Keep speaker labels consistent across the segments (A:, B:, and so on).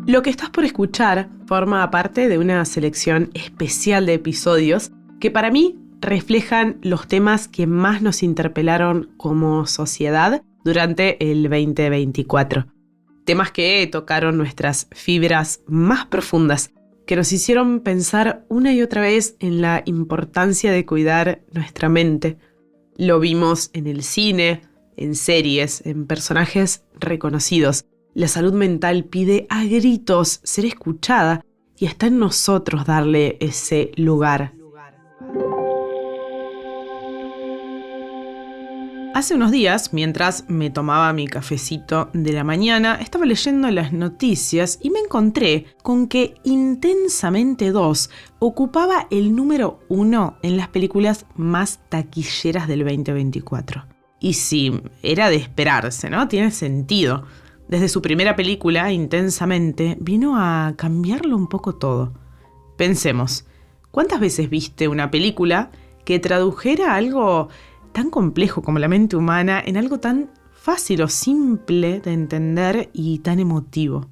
A: Lo que estás por escuchar forma parte de una selección especial de episodios que para mí reflejan los temas que más nos interpelaron como sociedad durante el 2024. Temas que tocaron nuestras fibras más profundas, que nos hicieron pensar una y otra vez en la importancia de cuidar nuestra mente. Lo vimos en el cine, en series, en personajes reconocidos. La salud mental pide a gritos ser escuchada y está en nosotros darle ese lugar. Hace unos días, mientras me tomaba mi cafecito de la mañana, estaba leyendo las noticias y me encontré con que Intensamente 2 ocupaba el número 1 en las películas más taquilleras del 2024. Y sí, era de esperarse, ¿no? Tiene sentido. Desde su primera película, Intensamente, vino a cambiarlo un poco todo. Pensemos, ¿cuántas veces viste una película que tradujera algo tan complejo como la mente humana en algo tan fácil o simple de entender y tan emotivo?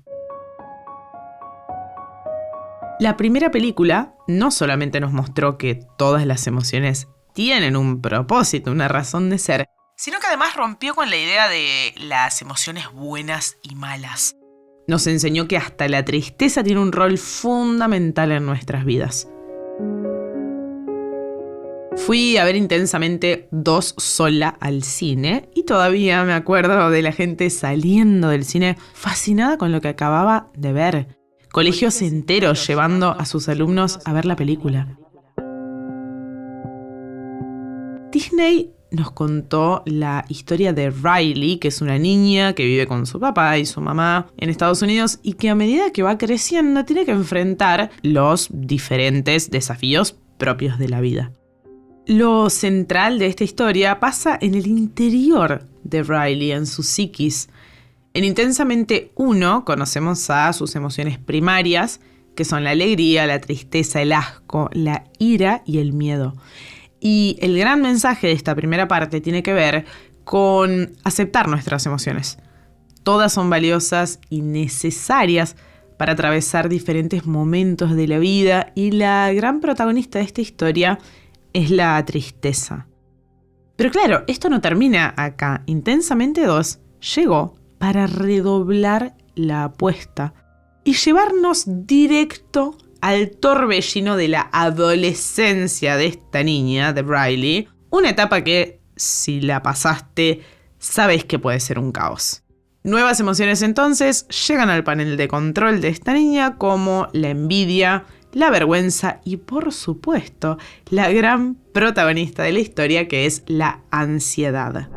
A: La primera película no solamente nos mostró que todas las emociones tienen un propósito, una razón de ser, sino que además rompió con la idea de las emociones buenas y malas. Nos enseñó que hasta la tristeza tiene un rol fundamental en nuestras vidas. Fui a ver Intensamente 2 sola al cine y todavía me acuerdo de la gente saliendo del cine fascinada con lo que acababa de ver. Colegios enteros llevando a sus alumnos a ver la película. Disney nos contó la historia de Riley, que es una niña que vive con su papá y su mamá en Estados Unidos y que a medida que va creciendo tiene que enfrentar los diferentes desafíos propios de la vida. Lo central de esta historia pasa en el interior de Riley, en su psiquis. En Intensamente 1 conocemos a sus emociones primarias, que son la alegría, la tristeza, el asco, la ira y el miedo. Y el gran mensaje de esta primera parte tiene que ver con aceptar nuestras emociones. Todas son valiosas y necesarias para atravesar diferentes momentos de la vida y la gran protagonista de esta historia es la tristeza. Pero claro, esto no termina acá. Intensamente 2 llegó para redoblar la apuesta y llevarnos directo al torbellino de la adolescencia de esta niña, de Riley, una etapa que, si la pasaste, sabes que puede ser un caos. Nuevas emociones entonces llegan al panel de control de esta niña como la envidia, la vergüenza y, por supuesto, la gran protagonista de la historia que es la ansiedad.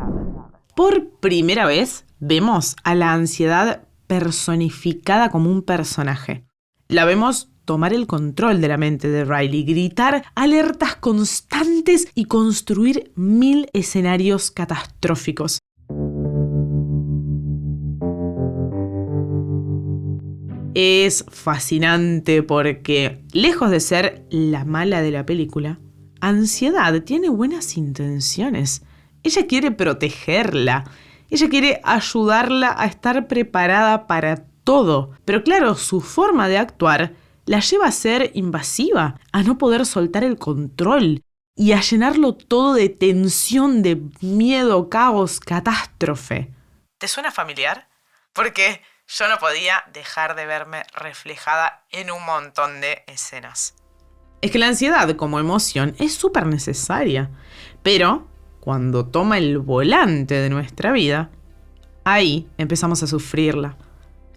A: Por primera vez vemos a la ansiedad personificada como un personaje. La vemos tomar el control de la mente de Riley, gritar alertas constantes y construir 1000 escenarios catastróficos. Es fascinante porque, lejos de ser la mala de la película, Ansiedad tiene buenas intenciones. Ella quiere protegerla. Ella quiere ayudarla a estar preparada para todo. Pero claro, su forma de actuar la lleva a ser invasiva, a no poder soltar el control y a llenarlo todo de tensión, de miedo, caos, catástrofe. ¿Te suena familiar? Porque yo no podía dejar de verme reflejada en un montón de escenas. Es que la ansiedad como emoción es súper necesaria, pero cuando toma el volante de nuestra vida, ahí empezamos a sufrirla.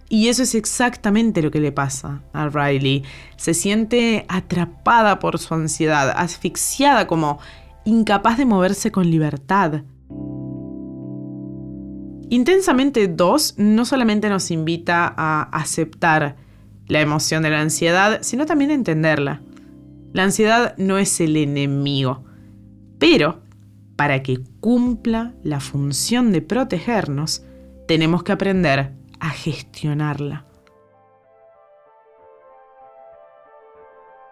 A: Y eso es exactamente lo que le pasa a Riley. Se siente atrapada por su ansiedad, asfixiada, como incapaz de moverse con libertad. Intensamente 2 no solamente nos invita a aceptar la emoción de la ansiedad, sino también a entenderla. La ansiedad no es el enemigo, pero para que cumpla la función de protegernos, tenemos que aprender a gestionarla.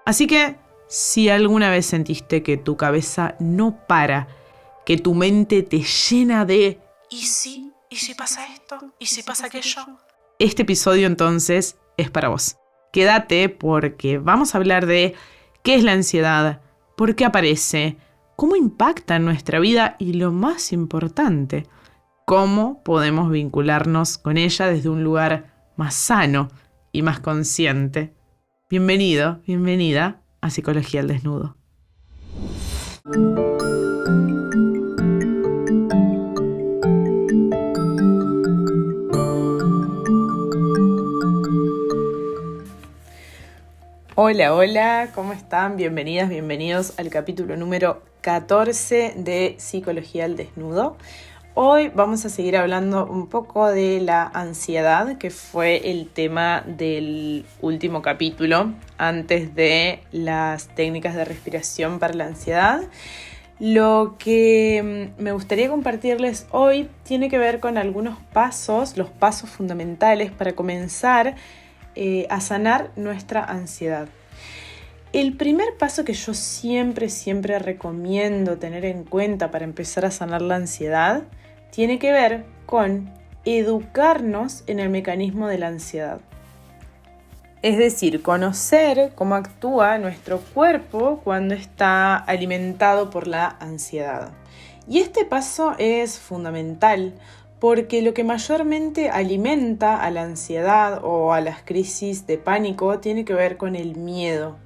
A: Así que, si alguna vez sentiste que tu cabeza no para, que tu mente te llena de ¿y si pasa esto? ¿Y si pasa aquello? Este episodio entonces es para vos. Quédate porque vamos a hablar de qué es la ansiedad, por qué aparece, cómo impacta en nuestra vida y lo más importante, cómo podemos vincularnos con ella desde un lugar más sano y más consciente. Bienvenido, bienvenida a Psicología al Desnudo. Hola, hola, ¿cómo están? Bienvenidas, bienvenidos al capítulo número 14 de Psicología al Desnudo. Hoy vamos a seguir hablando un poco de la ansiedad, que fue el tema del último capítulo, antes de las técnicas de respiración para la ansiedad. Lo que me gustaría compartirles hoy tiene que ver con algunos pasos, los pasos fundamentales para comenzar a sanar nuestra ansiedad. El primer paso que yo siempre recomiendo tener en cuenta para empezar a sanar la ansiedad tiene que ver con educarnos en el mecanismo de la ansiedad. Es decir, conocer cómo actúa nuestro cuerpo cuando está alimentado por la ansiedad. Y este paso es fundamental porque lo que mayormente alimenta a la ansiedad o a las crisis de pánico tiene que ver con el miedo.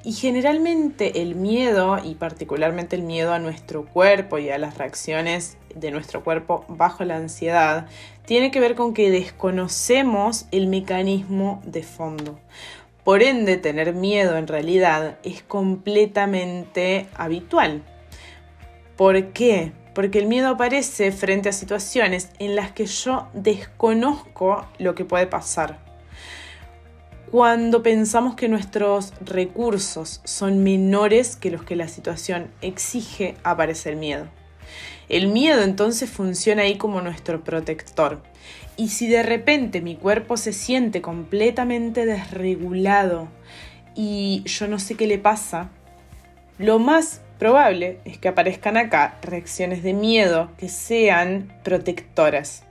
A: Y generalmente el miedo, y particularmente el miedo a nuestro cuerpo y a las reacciones de nuestro cuerpo bajo la ansiedad, tiene que ver con que desconocemos el mecanismo de fondo. Por ende, tener miedo en realidad es completamente habitual. ¿Por qué? Porque el miedo aparece frente a situaciones en las que yo desconozco lo que puede pasar. Cuando pensamos que nuestros recursos son menores que los que la situación exige, aparece el miedo. El miedo entonces funciona ahí como nuestro protector. Y si de repente mi cuerpo se siente completamente desregulado y yo no sé qué le pasa, lo más probable es que aparezcan acá reacciones de miedo que sean protectoras.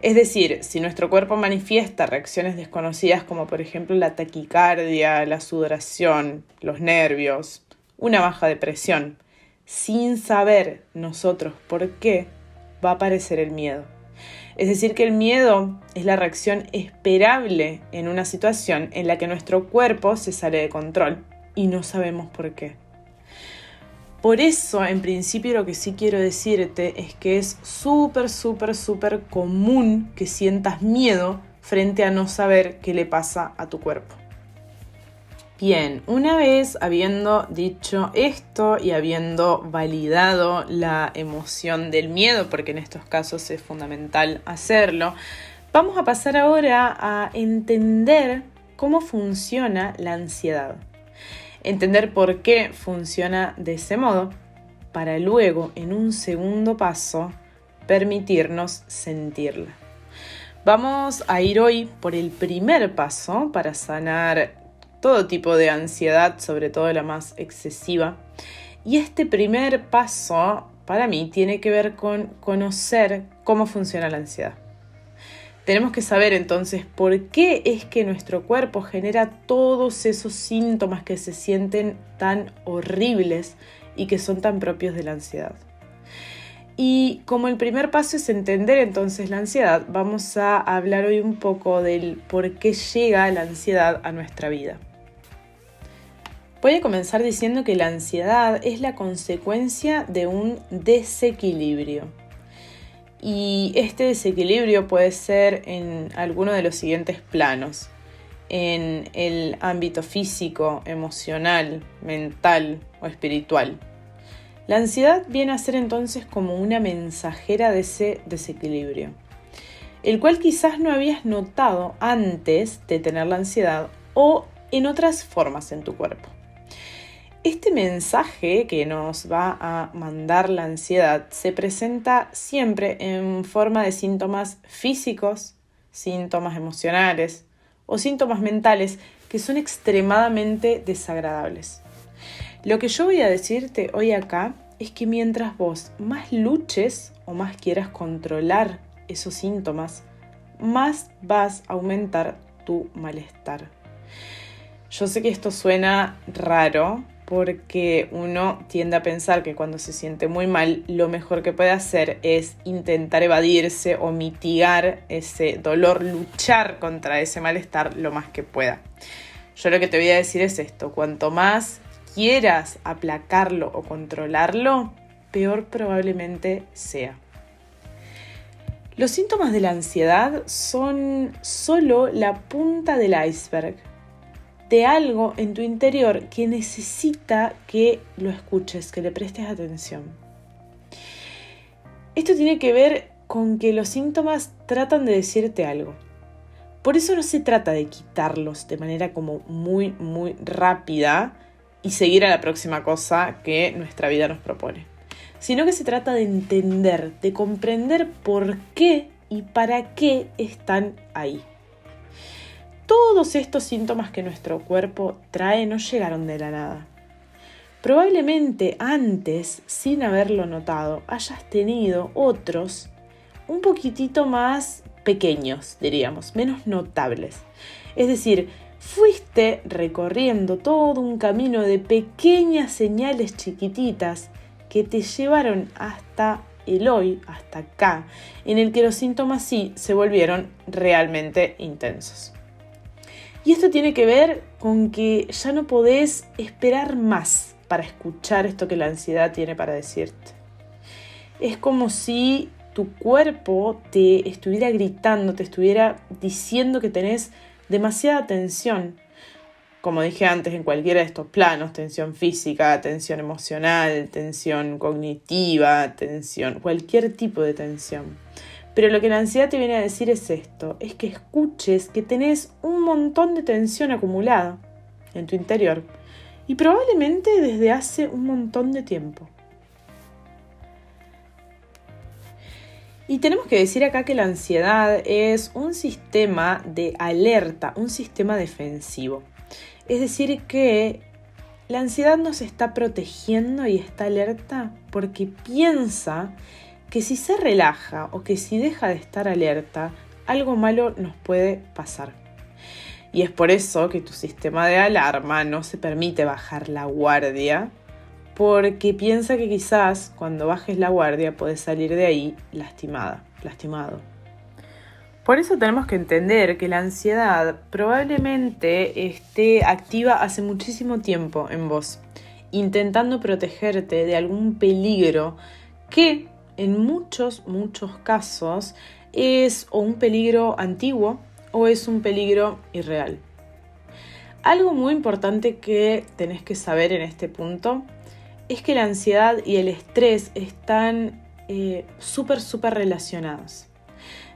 A: Es decir, si nuestro cuerpo manifiesta reacciones desconocidas como por ejemplo la taquicardia, la sudoración, los nervios, una baja de presión, sin saber nosotros por qué, va a aparecer el miedo. Es decir, que el miedo es la reacción esperable en una situación en la que nuestro cuerpo se sale de control y no sabemos por qué. Por eso, en principio, lo que sí quiero decirte es que es súper común que sientas miedo frente a no saber qué le pasa a tu cuerpo. Bien, una vez habiendo dicho esto y habiendo validado la emoción del miedo, porque en estos casos es fundamental hacerlo, vamos a pasar ahora a entender cómo funciona la ansiedad. Entender por qué funciona de ese modo, para luego, en un segundo paso, permitirnos sentirla. Vamos a ir hoy por el primer paso para sanar todo tipo de ansiedad, sobre todo la más excesiva. Y este primer paso, para mí, tiene que ver con conocer cómo funciona la ansiedad. Tenemos que saber entonces por qué es que nuestro cuerpo genera todos esos síntomas que se sienten tan horribles y que son tan propios de la ansiedad. Y como el primer paso es entender entonces la ansiedad, vamos a hablar hoy un poco del por qué llega la ansiedad a nuestra vida. Voy a comenzar diciendo que la ansiedad es la consecuencia de un desequilibrio. Y este desequilibrio puede ser en alguno de los siguientes planos: en el ámbito físico, emocional, mental o espiritual. La ansiedad viene a ser entonces como una mensajera de ese desequilibrio, el cual quizás no habías notado antes de tener la ansiedad o en otras formas en tu cuerpo. Este mensaje que nos va a mandar la ansiedad se presenta siempre en forma de síntomas físicos, síntomas emocionales o síntomas mentales que son extremadamente desagradables. Lo que yo voy a decirte hoy acá es que mientras vos más luches o más quieras controlar esos síntomas, más vas a aumentar tu malestar. Yo sé que esto suena raro porque uno tiende a pensar que cuando se siente muy mal, lo mejor que puede hacer es intentar evadirse o mitigar ese dolor, luchar contra ese malestar lo más que pueda. Yo lo que te voy a decir es esto: cuanto más quieras aplacarlo o controlarlo, peor probablemente sea. Los síntomas de la ansiedad son solo la punta del iceberg de algo en tu interior que necesita que lo escuches, que le prestes atención. Esto tiene que ver con que los síntomas tratan de decirte algo. Por eso no se trata de quitarlos de manera como muy, muy rápida y seguir a la próxima cosa que nuestra vida nos propone, sino que se trata de entender, de comprender por qué y para qué están ahí. Todos estos síntomas que nuestro cuerpo trae no llegaron de la nada. Probablemente antes, sin haberlo notado, hayas tenido otros un poquitito más pequeños, diríamos, menos notables. Es decir, fuiste recorriendo todo un camino de pequeñas señales chiquititas que te llevaron hasta el hoy, hasta acá, en el que los síntomas sí se volvieron realmente intensos. Y esto tiene que ver con que ya no podés esperar más para escuchar esto que la ansiedad tiene para decirte. Es como si tu cuerpo te estuviera gritando, te estuviera diciendo que tenés demasiada tensión. Como dije antes, en cualquiera de estos planos: tensión física, tensión emocional, tensión cognitiva, tensión, cualquier tipo de tensión. Pero lo que la ansiedad te viene a decir es esto: es que escuches que tenés un montón de tensión acumulada en tu interior y probablemente desde hace un montón de tiempo. Y tenemos que decir acá que la ansiedad es un sistema de alerta, un sistema defensivo. Es decir que la ansiedad nos está protegiendo y está alerta porque piensa que si se relaja o que si deja de estar alerta, algo malo nos puede pasar. Y es por eso que tu sistema de alarma no se permite bajar la guardia, porque piensa que quizás cuando bajes la guardia podés salir de ahí lastimado. Por eso tenemos que entender que la ansiedad probablemente esté activa hace muchísimo tiempo en vos, intentando protegerte de algún peligro que en muchos casos es o un peligro antiguo o es un peligro irreal. Algo muy importante que tenés que saber en este punto es que la ansiedad y el estrés están súper relacionados.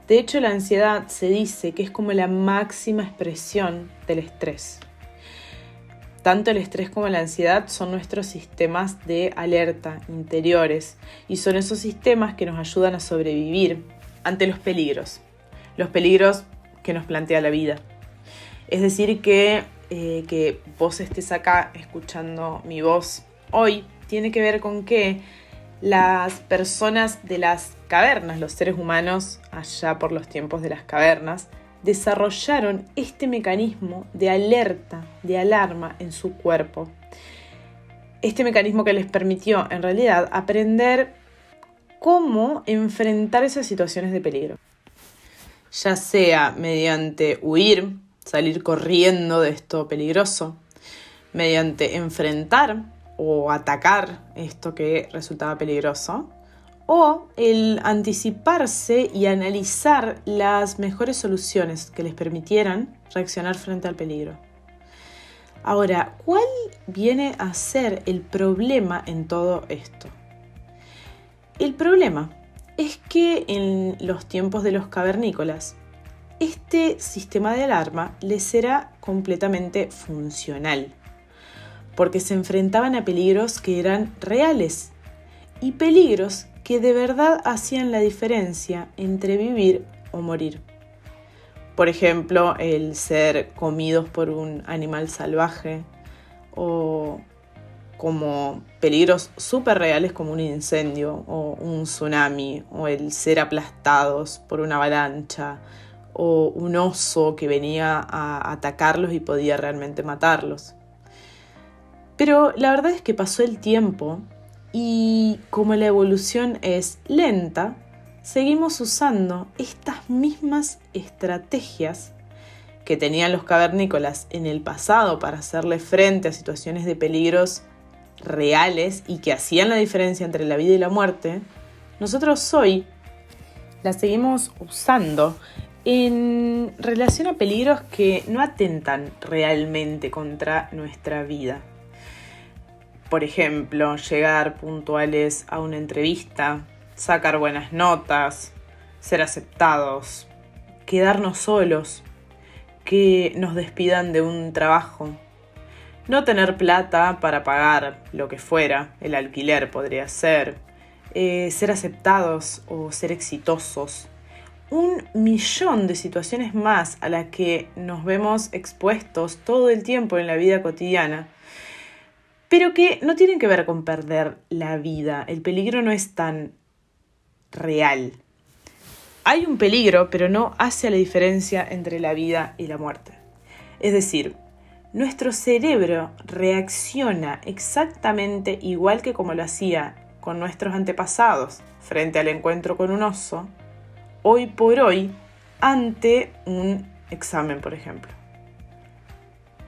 A: De hecho, la ansiedad se dice que es como la máxima expresión del estrés. Tanto el estrés como la ansiedad son nuestros sistemas de alerta interiores y son esos sistemas que nos ayudan a sobrevivir ante los peligros que nos plantea la vida. Es decir, que vos estés acá escuchando mi voz hoy tiene que ver con que las personas de las cavernas, los seres humanos allá por los tiempos de las cavernas, desarrollaron este mecanismo de alerta, de alarma en su cuerpo. Este mecanismo que les permitió, en realidad, aprender cómo enfrentar esas situaciones de peligro. Ya sea mediante huir, salir corriendo de esto peligroso, mediante enfrentar o atacar esto que resultaba peligroso, o el anticiparse y analizar las mejores soluciones que les permitieran reaccionar frente al peligro. Ahora, ¿cuál viene a ser el problema en todo esto? El problema es que en los tiempos de los cavernícolas, este sistema de alarma les era completamente funcional, porque se enfrentaban a peligros que eran reales y peligros que de verdad hacían la diferencia entre vivir o morir. Por ejemplo, el ser comidos por un animal salvaje o como peligros súper reales como un incendio o un tsunami o el ser aplastados por una avalancha o un oso que venía a atacarlos y podía realmente matarlos. Pero la verdad es que pasó el tiempo y como la evolución es lenta, seguimos usando estas mismas estrategias que tenían los cavernícolas en el pasado para hacerle frente a situaciones de peligros reales y que hacían la diferencia entre la vida y la muerte. Nosotros hoy las seguimos usando en relación a peligros que no atentan realmente contra nuestra vida. Por ejemplo, llegar puntuales a una entrevista, sacar buenas notas, ser aceptados, quedarnos solos, que nos despidan de un trabajo, no tener plata para pagar lo que fuera, el alquiler podría ser, ser aceptados o ser exitosos. 1.000.000 de situaciones más a las que nos vemos expuestos todo el tiempo en la vida cotidiana, pero que no tienen que ver con perder la vida. El peligro no es tan real. Hay un peligro, pero no hace la diferencia entre la vida y la muerte. Es decir, nuestro cerebro reacciona exactamente igual que como lo hacía con nuestros antepasados frente al encuentro con un oso, hoy por hoy, ante un examen, por ejemplo.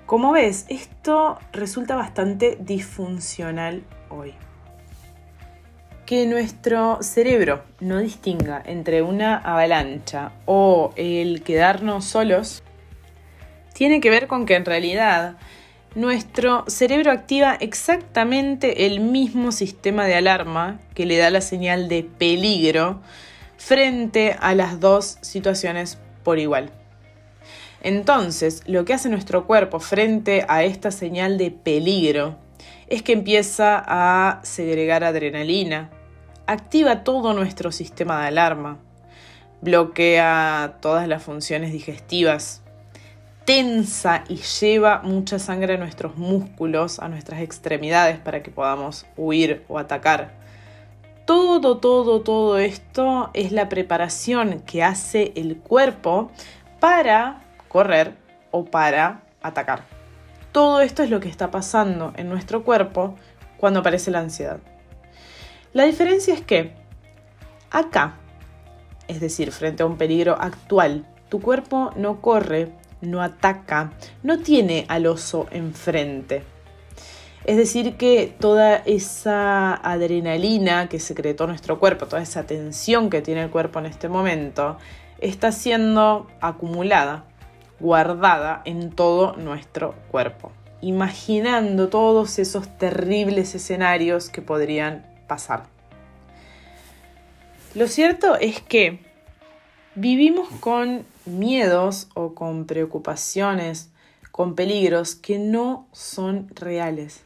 A: Como ves, esto resulta bastante disfuncional hoy. Que nuestro cerebro no distinga entre una avalancha o el quedarnos solos tiene que ver con que en realidad nuestro cerebro activa exactamente el mismo sistema de alarma que le da la señal de peligro frente a las dos situaciones por igual. Entonces, lo que hace nuestro cuerpo frente a esta señal de peligro es que empieza a segregar adrenalina, activa todo nuestro sistema de alarma, bloquea todas las funciones digestivas, tensa y lleva mucha sangre a nuestros músculos, a nuestras extremidades para que podamos huir o atacar. Todo esto es la preparación que hace el cuerpo para correr o para atacar. Todo esto es lo que está pasando en nuestro cuerpo cuando aparece la ansiedad. La diferencia es que acá, es decir, frente a un peligro actual, tu cuerpo no corre, no ataca, no tiene al oso enfrente. Es decir, que toda esa adrenalina que secretó nuestro cuerpo, toda esa tensión que tiene el cuerpo en este momento, está siendo acumulada, guardada en todo nuestro cuerpo, imaginando todos esos terribles escenarios que podrían pasar. Lo cierto es que vivimos con miedos o con preocupaciones, con peligros que no son reales.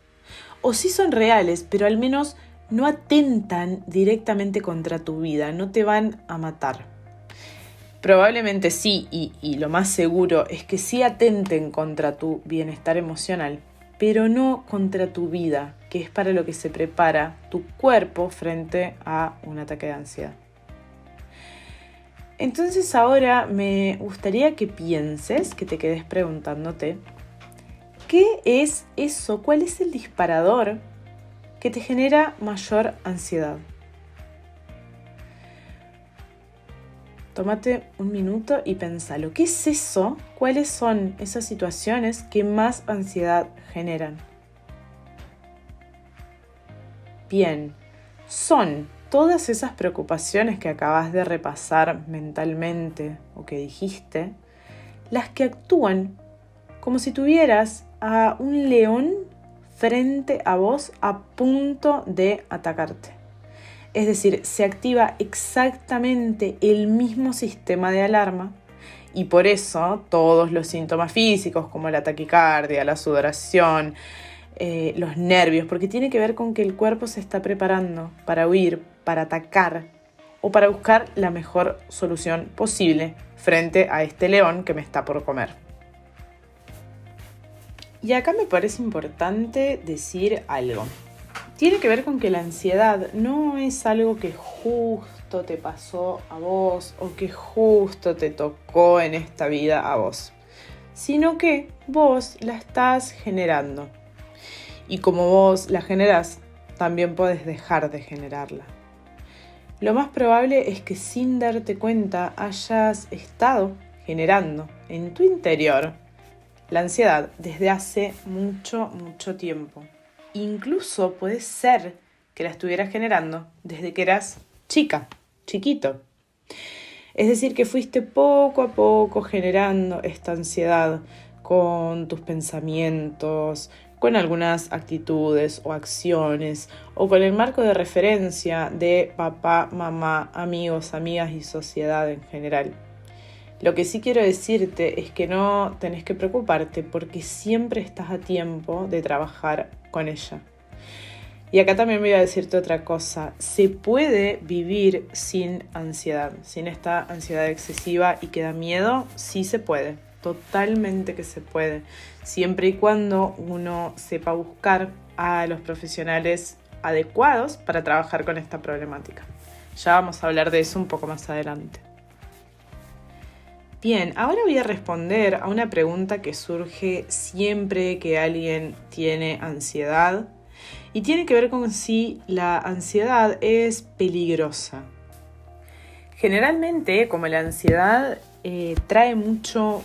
A: O sí son reales, pero al menos no atentan directamente contra tu vida, no te van a matar. Probablemente sí, y lo más seguro es que sí atenten contra tu bienestar emocional, pero no contra tu vida, que es para lo que se prepara tu cuerpo frente a un ataque de ansiedad. Entonces ahora me gustaría que pienses, que te quedes preguntándote, ¿qué es eso? ¿Cuál es el disparador que te genera mayor ansiedad? Tómate un minuto y pensalo. ¿Qué es eso? ¿Cuáles son esas situaciones que más ansiedad generan? Bien, son todas esas preocupaciones que acabas de repasar mentalmente o que dijiste, las que actúan como si tuvieras a un león frente a vos a punto de atacarte. Es decir, se activa exactamente el mismo sistema de alarma y por eso todos los síntomas físicos como la taquicardia, la sudoración, los nervios, porque tiene que ver con que el cuerpo se está preparando para huir, para atacar o para buscar la mejor solución posible frente a este león que me está por comer. Y acá me parece importante decir algo. Tiene que ver con que la ansiedad no es algo que justo justo te pasó a vos o que justo te tocó en esta vida a vos, sino que vos la estás generando. Y como vos la generás, también podés dejar de generarla. Lo más probable es que sin darte cuenta hayas estado generando en tu interior la ansiedad desde hace mucho tiempo. Incluso puede ser que la estuvieras generando desde que eras chiquito. Es decir, que fuiste poco a poco generando esta ansiedad con tus pensamientos, con algunas actitudes o acciones, o con el marco de referencia de papá, mamá, amigos, amigas y sociedad en general. Lo que sí quiero decirte es que no tenés que preocuparte porque siempre estás a tiempo de trabajar con ella. Y acá también voy a decirte otra cosa. Se puede vivir sin ansiedad, sin esta ansiedad excesiva y que da miedo. Sí se puede, totalmente que se puede. Siempre y cuando uno sepa buscar a los profesionales adecuados para trabajar con esta problemática. Ya vamos a hablar de eso un poco más adelante. Bien, ahora voy a responder a una pregunta que surge siempre que alguien tiene ansiedad y tiene que ver con si la ansiedad es peligrosa. Generalmente, como la ansiedad trae mucho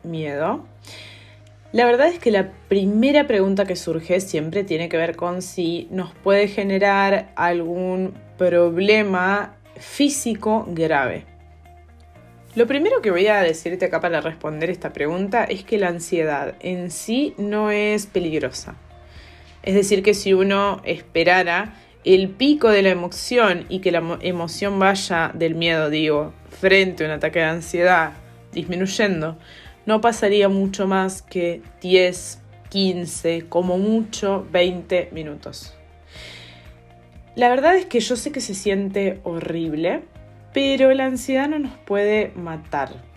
A: miedo, la verdad es que la primera pregunta que surge siempre tiene que ver con si nos puede generar algún problema físico grave. Lo primero que voy a decirte acá para responder esta pregunta es que la ansiedad en sí no es peligrosa. Es decir, que si uno esperara el pico de la emoción y que la emoción vaya del miedo, frente a un ataque de ansiedad disminuyendo, no pasaría mucho más que 10, 15, como mucho 20 minutos. La verdad es que yo sé que se siente horrible, pero la ansiedad no nos puede matar.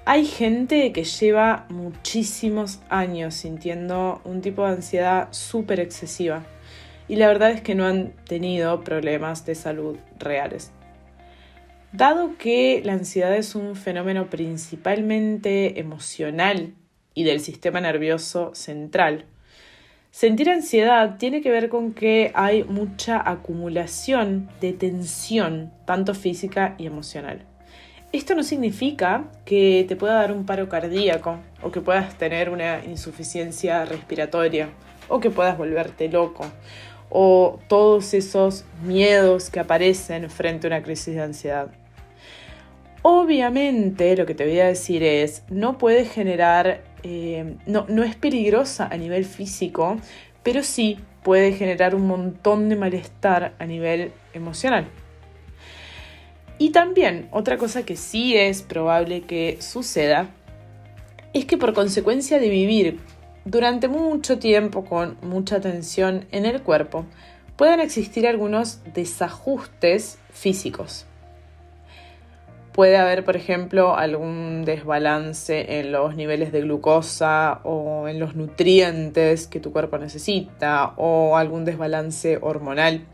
A: Hay gente que lleva muchísimos años sintiendo un tipo de ansiedad súper excesiva y la verdad es que no han tenido problemas de salud reales. Dado que la ansiedad es un fenómeno principalmente emocional y del sistema nervioso central, sentir ansiedad tiene que ver con que hay mucha acumulación de tensión, tanto física y emocional. Esto no significa que te pueda dar un paro cardíaco o que puedas tener una insuficiencia respiratoria o que puedas volverte loco o todos esos miedos que aparecen frente a una crisis de ansiedad. Obviamente, lo que te voy a decir es, no puede generar, no es peligrosa a nivel físico, pero sí puede generar un montón de malestar a nivel emocional. Y también, otra cosa que sí es probable que suceda, es que por consecuencia de vivir durante mucho tiempo con mucha tensión en el cuerpo, puedan existir algunos desajustes físicos. Puede haber, por ejemplo, algún desbalance en los niveles de glucosa o en los nutrientes que tu cuerpo necesita o algún desbalance hormonal.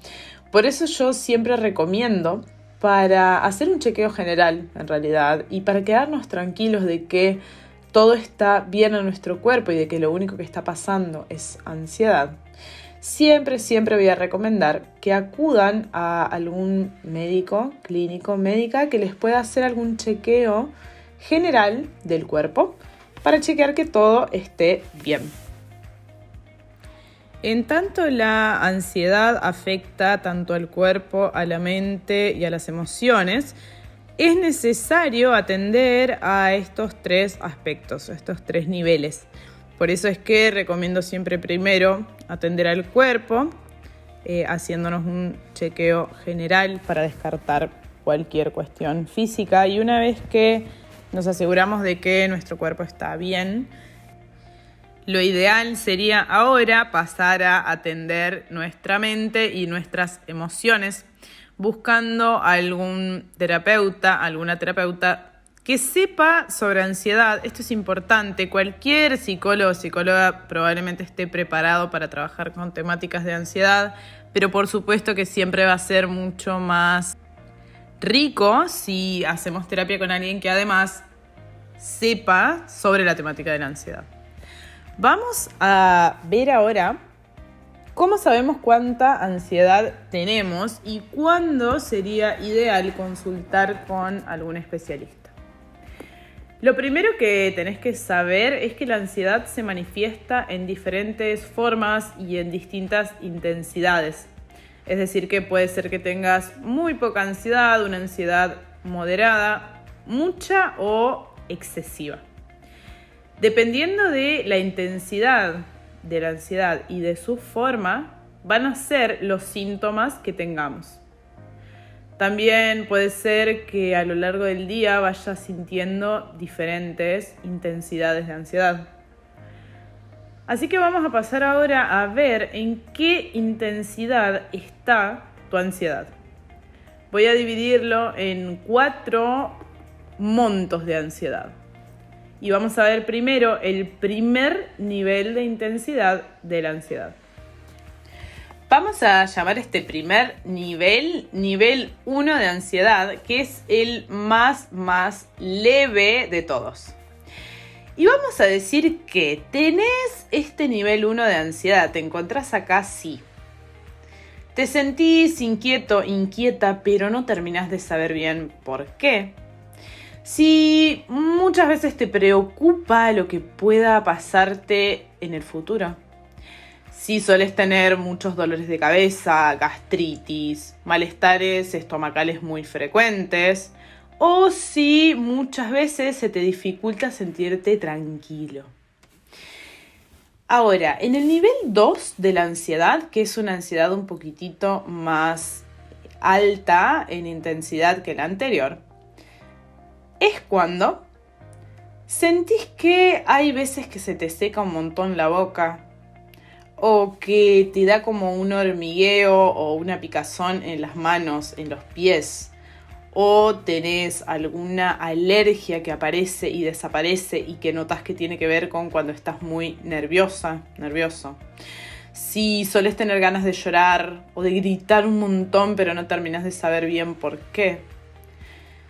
A: Por eso yo siempre recomiendo para hacer un chequeo general, en realidad, y para quedarnos tranquilos de que todo está bien en nuestro cuerpo y de que lo único que está pasando es ansiedad. Siempre voy a recomendar que acudan a algún médico, clínico, médica que les pueda hacer algún chequeo general del cuerpo para chequear que todo esté bien. En tanto la ansiedad afecta tanto al cuerpo, a la mente y a las emociones, es necesario atender a estos tres aspectos, a estos tres niveles. Por eso es que recomiendo siempre primero atender al cuerpo, haciéndonos un chequeo general para descartar cualquier cuestión física. Y una vez que nos aseguramos de que nuestro cuerpo está bien, lo ideal sería ahora pasar a atender nuestra mente y nuestras emociones, buscando algún terapeuta, alguna terapeuta que sepa sobre ansiedad. Esto es importante. Cualquier psicólogo o psicóloga probablemente esté preparado para trabajar con temáticas de ansiedad, pero por supuesto que siempre va a ser mucho más rico si hacemos terapia con alguien que además sepa sobre la temática de la ansiedad. Vamos a ver ahora cómo sabemos cuánta ansiedad tenemos y cuándo sería ideal consultar con algún especialista. Lo primero que tenés que saber es que la ansiedad se manifiesta en diferentes formas y en distintas intensidades. Es decir, que puede ser que tengas muy poca ansiedad, una ansiedad moderada, mucha o excesiva. Dependiendo de la intensidad de la ansiedad y de su forma, van a ser los síntomas que tengamos. También puede ser que a lo largo del día vayas sintiendo diferentes intensidades de ansiedad. Así que vamos a pasar ahora a ver en qué intensidad está tu ansiedad. Voy a dividirlo en 4 montos de ansiedad. Y vamos a ver primero el primer nivel de intensidad de la ansiedad. Vamos a llamar este primer nivel 1 de ansiedad, que es el más leve de todos. Y vamos a decir que tenés este nivel 1 de ansiedad, te encontrás acá sí. Te sentís inquieto, inquieta, pero no terminás de saber bien por qué. Si muchas veces te preocupa lo que pueda pasarte en el futuro. Si solés tener muchos dolores de cabeza, gastritis, malestares estomacales muy frecuentes, o si muchas veces se te dificulta sentirte tranquilo. Ahora, en el nivel 2 de la ansiedad, que es una ansiedad un poquitito más alta en intensidad que la anterior, es cuando sentís que hay veces que se te seca un montón la boca, o que te da como un hormigueo o una picazón en las manos, en los pies, o tenés alguna alergia que aparece y desaparece y que notas que tiene que ver con cuando estás muy nervioso. Si solés tener ganas de llorar o de gritar un montón pero no terminás de saber bien por qué.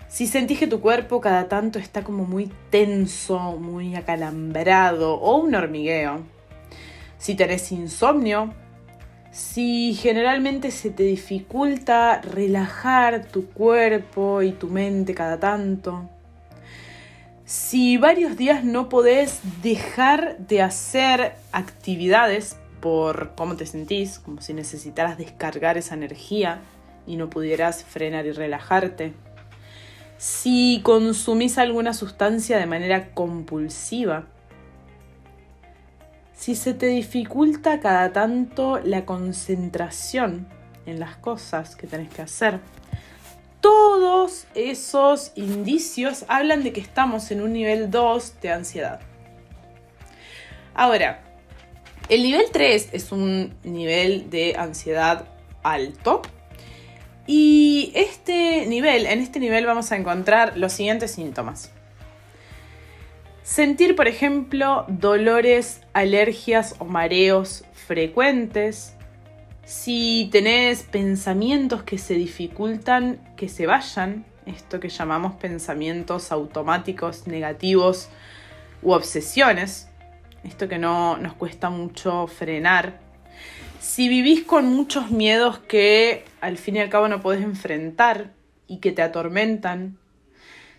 A: Si sentís que tu cuerpo cada tanto está como muy tenso, muy acalambrado o un hormigueo. Si tenés insomnio, si generalmente se te dificulta relajar tu cuerpo y tu mente cada tanto, si varios días no podés dejar de hacer actividades por cómo te sentís, como si necesitaras descargar esa energía y no pudieras frenar y relajarte, si consumís alguna sustancia de manera compulsiva, si se te dificulta cada tanto la concentración en las cosas que tenés que hacer. Todos esos indicios hablan de que estamos en un nivel 2 de ansiedad. Ahora, el nivel 3 es un nivel de ansiedad alto. Y en este nivel vamos a encontrar los siguientes síntomas. Sentir, por ejemplo, dolores, alergias o mareos frecuentes. Si tenés pensamientos que se dificultan que se vayan, esto que llamamos pensamientos automáticos negativos u obsesiones, esto que no nos cuesta mucho frenar. Si vivís con muchos miedos que al fin y al cabo no podés enfrentar y que te atormentan.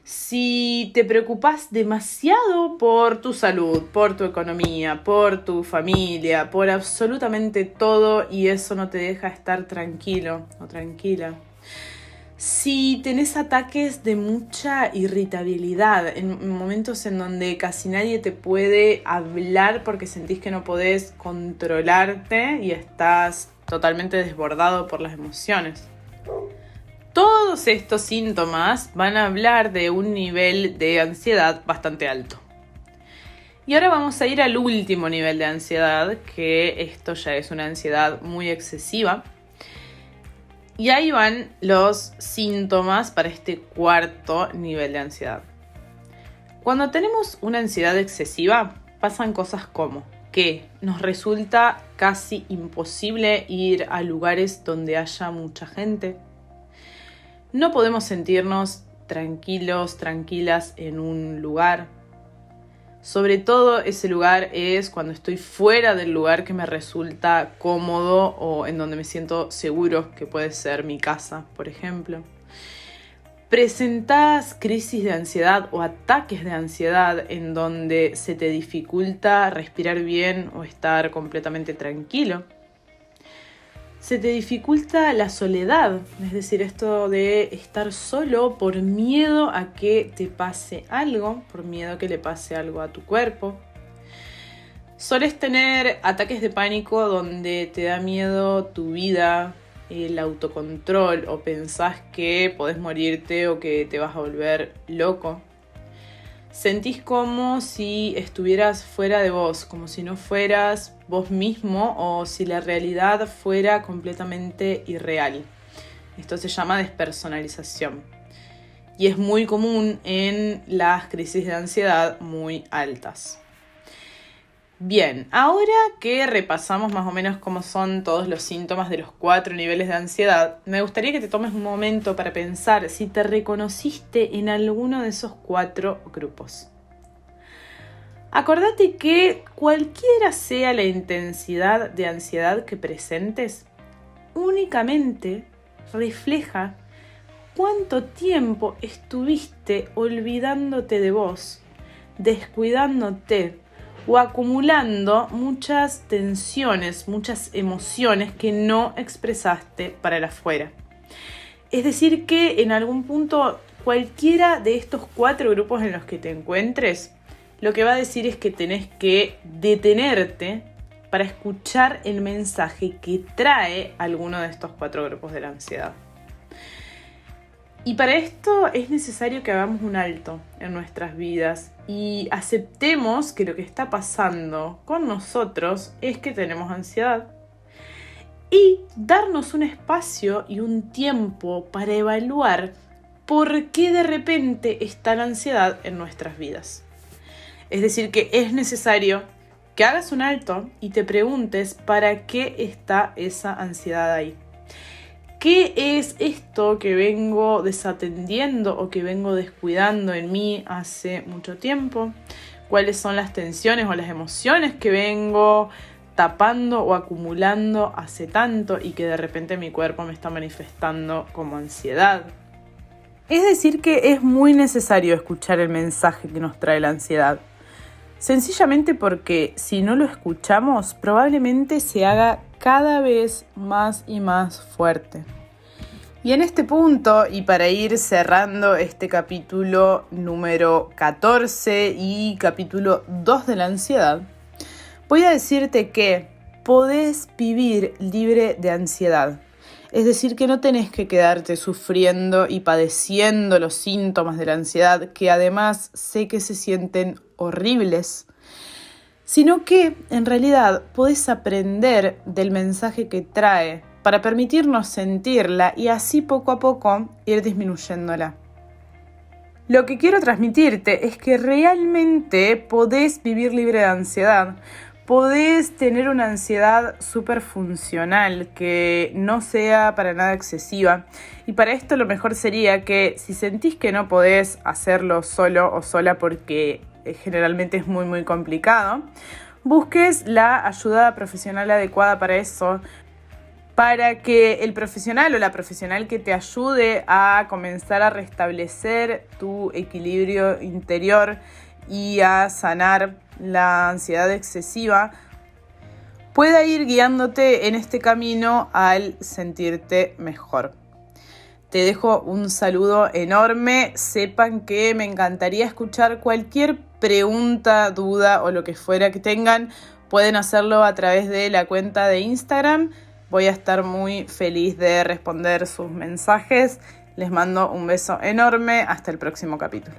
A: Si te preocupás demasiado por tu salud, por tu economía, por tu familia, por absolutamente todo y eso no te deja estar tranquilo o tranquila. Si tenés ataques de mucha irritabilidad, en momentos en donde casi nadie te puede hablar porque sentís que no podés controlarte y estás totalmente desbordado por las emociones. Todos estos síntomas van a hablar de un nivel de ansiedad bastante alto. Y ahora vamos a ir al último nivel de ansiedad, que esto ya es una ansiedad muy excesiva. Y ahí van los síntomas para este cuarto nivel de ansiedad. Cuando tenemos una ansiedad excesiva, pasan cosas como que nos resulta casi imposible ir a lugares donde haya mucha gente. No podemos sentirnos tranquilos, tranquilas en un lugar. Sobre todo ese lugar es cuando estoy fuera del lugar que me resulta cómodo o en donde me siento seguro, que puede ser mi casa, por ejemplo. ¿Presentás crisis de ansiedad o ataques de ansiedad en donde se te dificulta respirar bien o estar completamente tranquilo? Se te dificulta la soledad, es decir, esto de estar solo por miedo a que te pase algo, por miedo a que le pase algo a tu cuerpo. Solés tener ataques de pánico donde te da miedo tu vida, el autocontrol, o pensás que podés morirte o que te vas a volver loco. Sentís como si estuvieras fuera de vos, como si no fueras vos mismo o si la realidad fuera completamente irreal. Esto se llama despersonalización y es muy común en las crisis de ansiedad muy altas. Bien, ahora que repasamos más o menos cómo son todos los síntomas de los 4 niveles de ansiedad, me gustaría que te tomes un momento para pensar si te reconociste en alguno de esos 4 grupos. Acordate que cualquiera sea la intensidad de ansiedad que presentes, únicamente refleja cuánto tiempo estuviste olvidándote de vos, descuidándote, o acumulando muchas tensiones, muchas emociones que no expresaste para el afuera. Es decir que en algún punto cualquiera de estos 4 grupos en los que te encuentres, lo que va a decir es que tenés que detenerte para escuchar el mensaje que trae alguno de estos 4 grupos de la ansiedad. Y para esto es necesario que hagamos un alto en nuestras vidas y aceptemos que lo que está pasando con nosotros es que tenemos ansiedad. Y darnos un espacio y un tiempo para evaluar por qué de repente está la ansiedad en nuestras vidas. Es decir, que es necesario que hagas un alto y te preguntes para qué está esa ansiedad ahí. ¿Qué es esto que vengo desatendiendo o que vengo descuidando en mí hace mucho tiempo? ¿Cuáles son las tensiones o las emociones que vengo tapando o acumulando hace tanto y que de repente mi cuerpo me está manifestando como ansiedad? Es decir, que es muy necesario escuchar el mensaje que nos trae la ansiedad. Sencillamente porque si no lo escuchamos, probablemente se haga cada vez más y más fuerte. Y en este punto, y para ir cerrando este capítulo número 14 y capítulo 2 de la ansiedad, voy a decirte que podés vivir libre de ansiedad. Es decir, que no tenés que quedarte sufriendo y padeciendo los síntomas de la ansiedad, que además sé que se sienten horribles, sino que en realidad podés aprender del mensaje que trae para permitirnos sentirla y así poco a poco ir disminuyéndola. Lo que quiero transmitirte es que realmente podés vivir libre de ansiedad. Podés tener una ansiedad súper funcional, que no sea para nada excesiva. Y para esto lo mejor sería que si sentís que no podés hacerlo solo o sola porque generalmente es muy muy complicado, busques la ayuda profesional adecuada para eso, para que el profesional o la profesional que te ayude a comenzar a restablecer tu equilibrio interior y a sanar la ansiedad excesiva, pueda ir guiándote en este camino al sentirte mejor. Te dejo un saludo enorme. Sepan que me encantaría escuchar cualquier pregunta, duda o lo que fuera que tengan. Pueden hacerlo a través de la cuenta de Instagram. Voy a estar muy feliz de responder sus mensajes. Les mando un beso enorme. Hasta el próximo capítulo.